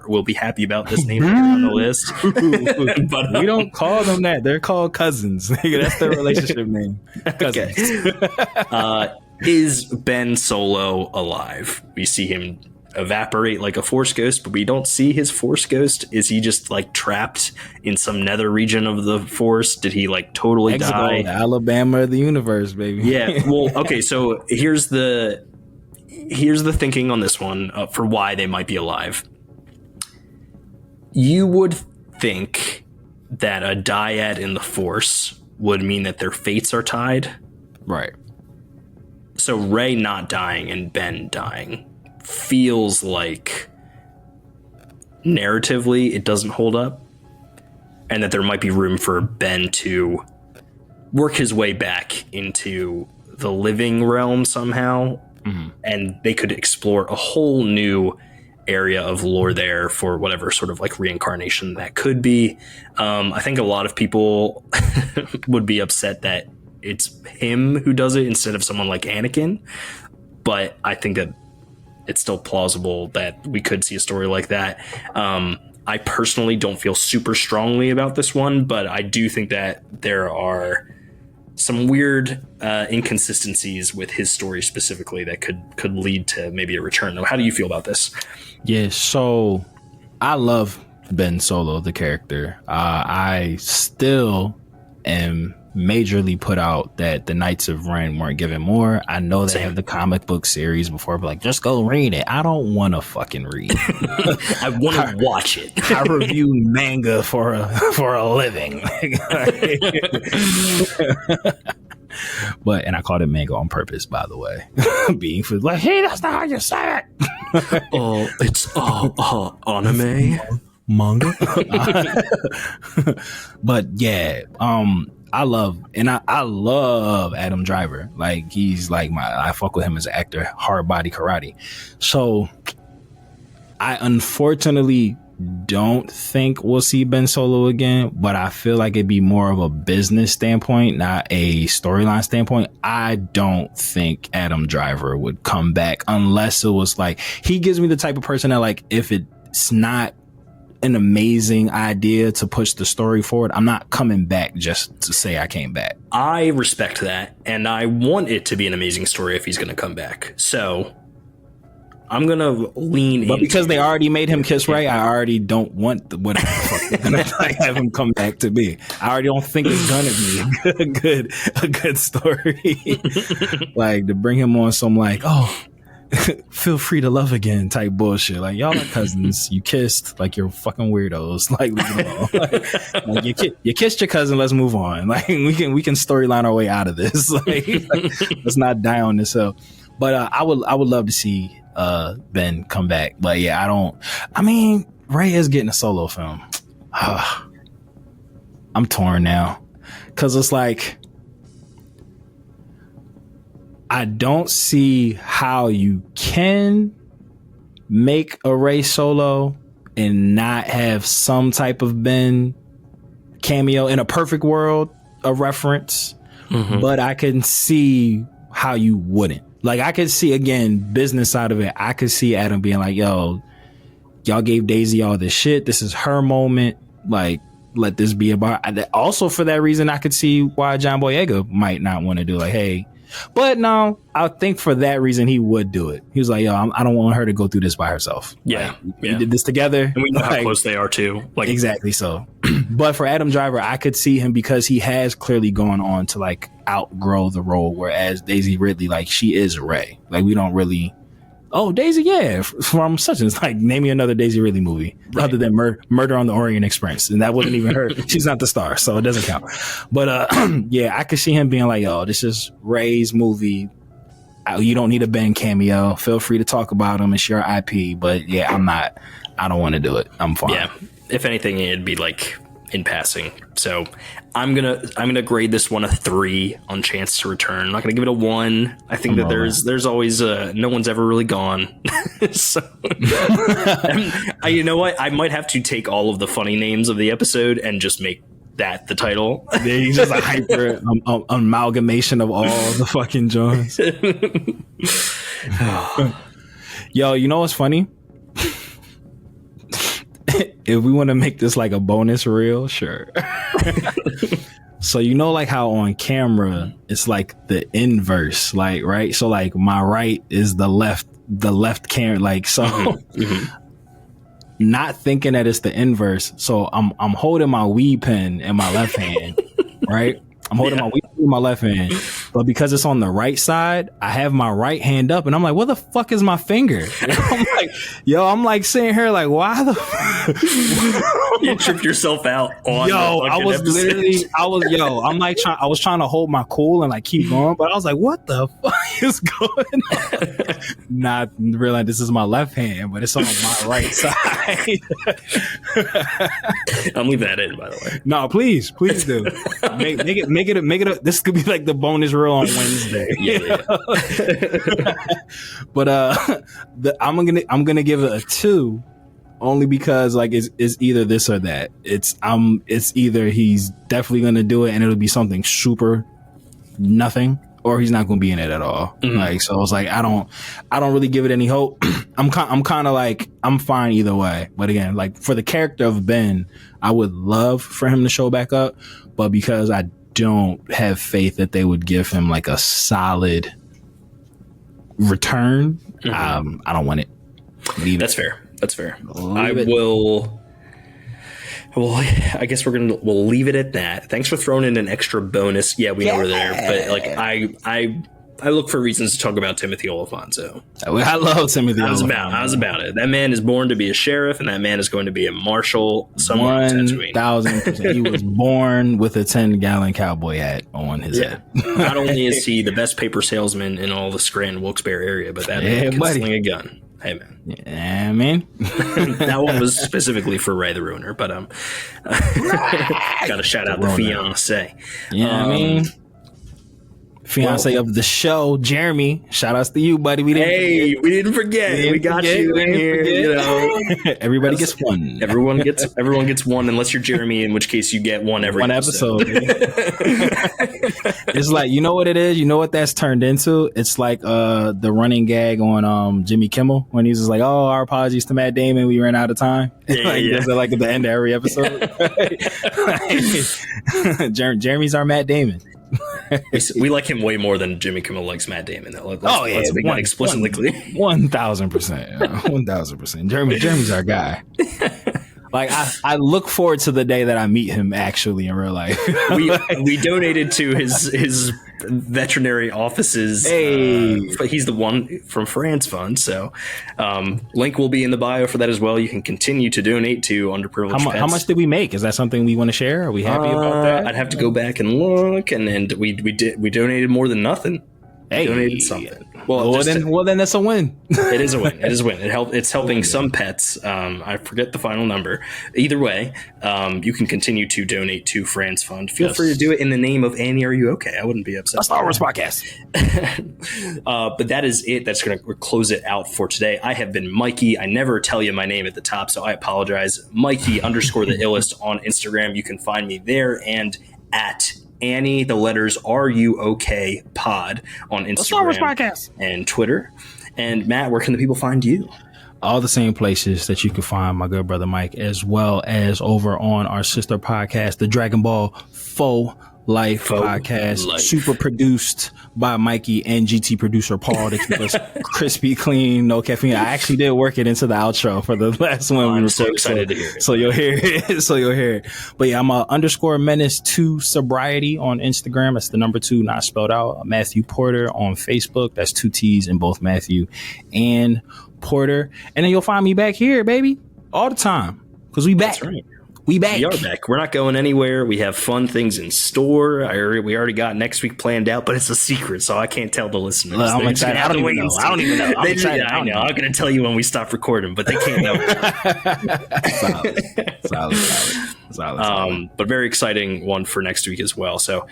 will be happy about this name on the list. But we don't call them that. They're called cousins. That's their relationship name. Cousins. Okay. Is Ben Solo alive? We see him evaporate like a Force ghost, but we don't see his Force ghost. Is he just like trapped in some nether region of the Force? Did he like totally die? Alabama of the universe, baby. Yeah. Well, okay. So here's the thinking on this one for why they might be alive. You would think that a dyad in the Force would mean that their fates are tied. Right. So Rey not dying and Ben dying feels like narratively it doesn't hold up, and that there might be room for Ben to work his way back into the living realm somehow, and they could explore a whole new area of lore there for whatever sort of like reincarnation that could be. I think a lot of people would be upset that it's him who does it instead of someone like Anakin, but I think that it's still plausible that we could see a story like that. I personally don't feel super strongly about this one, but I do think that there are some weird inconsistencies with his story specifically that could lead to maybe a return. How do you feel about this? Yeah, so I love Ben Solo, the character. I still am majorly put out that the Knights of Ren weren't given more. I know they have the comic book series before, but like, just go read it. I don't want to fucking read. I want to watch it. I review manga for a living. And I called it manga on purpose, by the way. Being for like, hey, that's not how you say it. Oh, it's anime manga. But yeah, I love Adam Driver. Like, he's like I fuck with him as an actor, hard body karate. So I unfortunately don't think we'll see Ben Solo again, but I feel like it'd be more of a business standpoint, not a storyline standpoint. I don't think Adam Driver would come back unless it was like, he gives me the type of person that, like, if it's not an amazing idea to push the story forward, I'm not coming back just to say I came back. I respect that, and I want it to be an amazing story if he's going to come back. So I'm going to lean But because they already made him kiss Rey, I already don't want whatever the fuck they're going to have him come back to be. I already don't think it's going to be a good story. Like, to bring him on some like, oh, feel free to love again type bullshit. Like, y'all are cousins, you kissed, like, you're fucking weirdos. Like, leave it alone. Like you kissed your cousin, let's move on. Like, we can storyline our way out of this. Like, let's not die on this hill. But I would love to see Ben come back. But yeah, Rey is getting a Solo film. I'm torn now, because it's like, I don't see how you can make a Rey Solo and not have some type of Ben cameo. In a perfect world, a reference. But I can see how you wouldn't. Like, I could see, again, business side of it, I could see Adam being like, yo, y'all gave Daisy all this shit. This is her moment. Like, let this be about. Also, for that reason, I could see why John Boyega might not want to do, like, hey. But no, I think for that reason he would do it. He was like, yo, I don't want her to go through this by herself. Yeah. Like, we did this together. And we know how close they are too. Like, exactly so. But for Adam Driver, I could see him, because he has clearly gone on to like outgrow the role, whereas Daisy Ridley, like, she is Rey. Like, we don't really, oh, Daisy, yeah, from such and, like, name me another Daisy Ridley movie other than Murder on the Orient Express, and that wasn't even her. She's not the star, so it doesn't count. But yeah, I could see him being like, yo, this is Rey's movie. You don't need a Ben cameo. Feel free to talk about him. It's your IP. But yeah, I don't want to do it. I'm fine. Yeah, if anything, it'd be like in passing. So I'm gonna grade this one a 3 on chance to return. I'm not gonna give it a 1. I think that there's always no one's ever really gone. So you know what? I might have to take all of the funny names of the episode and just make that the title. It's just a hyper amalgamation of all the fucking joints. Yo, you know what's funny? If we want to make this like a bonus reel, sure. So you know, like how on camera it's like the inverse, like right. So like my right is the left camera, like so. Not thinking that it's the inverse. So I'm holding my weed pen in my left hand, right? I'm holding my weed pen in my left hand, but because it's on the right side, I have my right hand up, and I'm like, "What the fuck is my finger?" I'm like sitting here like, "Why the?" You tripped yourself out on. I was trying to hold my cool and like keep going, but I was like, "What the fuck is going on?" Not realizing this is my left hand, but it's on my right side. I'm leaving that in, by the way. No, please do. Make it. This could be like the bonus reel on Wednesday. But I'm gonna give it a 2, only because like it's either this or that. It's either he's definitely gonna do it and it'll be something super nothing, or he's not gonna be in it at all. Like, so it's like I don't really give it any hope. I'm kind of like I'm fine either way. But again, like for the character of Ben, I would love for him to show back up, but because I don't have faith that they would give him like a solid return, I don't want it. That's fair. Well, I guess we'll leave it at that. Thanks for throwing in an extra bonus. Yeah, we know we're there, but like I look for reasons to talk about Timothy Oliphant. I love Timothy Oliphant. I was about it. That man is born to be a sheriff, and that man is going to be a marshal somewhere in Tatooine. 1,000%. He was born with a 10-gallon cowboy hat on his head. Not only is he the best paper salesman in all the Scranton Wilkes-Barre area, but that man can sling a gun. Hey, man. Yeah, man. That one was specifically for Ray the Ruiner, but got to shout out the fiance. Yeah, I mean. Fiance of the show, Jeremy. Shout outs to you, buddy. We didn't forget. We got you in here. You know, everybody gets one. Everyone gets one, unless you're Jeremy, in which case you get one every episode. It's like, you know what it is. You know what that's turned into. It's like the running gag on Jimmy Kimmel when he's just like, "Oh, our apologies to Matt Damon. We ran out of time." Like at the end of every episode. Jeremy's our Matt Damon. We like him way more than Jimmy Kimmel likes Matt Damon. Let's make that explicitly clear. 1,000%. 1,000%. Jeremy's our guy. Like I look forward to the day that I meet him actually in real life. we donated to his veterinary offices. But he's the one from France Fund. So link will be in the bio for that as well. You can continue to donate to underprivileged pets. How much did we make? Is that something we want to share? Are we happy about that? I'd have to go back and look, and we donated more than nothing. Hey, donated something. Well, then that's a win. It is a win. It's helping some pets. I forget the final number. Either way, you can continue to donate to France Fund. Feel free to do it in the name of Annie. Are you okay? I wouldn't be upset. A Star Wars podcast. But that is it. That's going to close it out for today. I have been Mikey. I never tell you my name at the top, so I apologize. Mikey _ the illest on Instagram. You can find me there and at Annie, the letters RUOK pod on Instagram and Twitter. And Matt, where can the people find you? All the same places that you can find my good brother Mike, as well as over on our sister podcast, the Dragon Ball Faux Life podcast, super produced by Mikey and GT producer Paul to keep us crispy clean, no caffeine. I actually did work it into the outro for the last one. I'm so excited to hear it. So you'll hear it. But yeah, I'm a _menace2 sobriety on Instagram. That's the number 2, not spelled out. Matthew Porter on Facebook. That's 2 T's in both Matthew and Porter. And then you'll find me back here, baby, all the time, because we back. That's right. We back. We are back. We're not going anywhere. We have fun things in store. We already got next week planned out, but it's a secret, so I can't tell the listeners. Look, I'm excited. I don't even know. I'm excited. I know. I'm going to tell you when we stop recording, but they can't know. Solid. But very exciting one for next week as well. So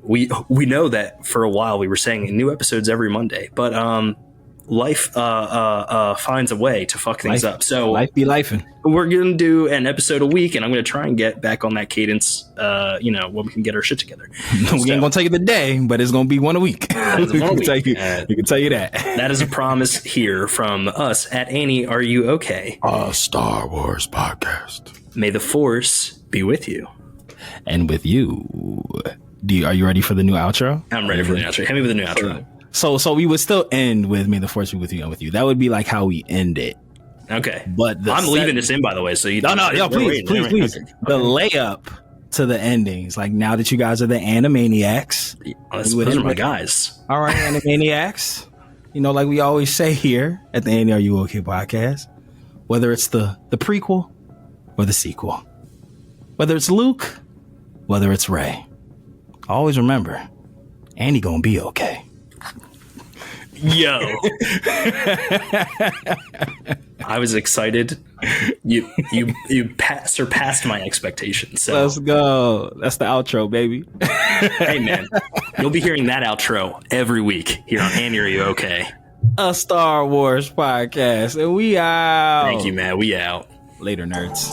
we know that for a while we were saying new episodes every Monday, but life finds a way to fuck things up. So life be lifing. We're going to do an episode a week, and I'm going to try and get back on that cadence, when we can get our shit together. We ain't going to tell you the day, but it's going to be one a week. We can tell you that. That is a promise here from us at Annie. Are you okay? A Star Wars podcast. May the Force be with you. And with you, are you ready for the new outro? I'm ready for the outro. Hit me with the new outro. So we would still end with May the Force be with you and with you. That would be like how we end it. Okay. But I'm leaving this in, by the way. So you No, please. Okay. The layup to the endings, like now that you guys are the Animaniacs. Those are my guys. All right, Animaniacs. You know, like we always say here at the Andy Are You Okay podcast, whether it's the prequel or the sequel, whether it's Luke, whether it's Rey, always remember, Andy gonna be okay. Yo. I was excited. You surpassed my expectations. So. Let's go. That's the outro, baby. Hey, man. You'll be hearing that outro every week here on Andy Are You Okay? A Star Wars podcast. And we out. Thank you, man. We out. Later, nerds.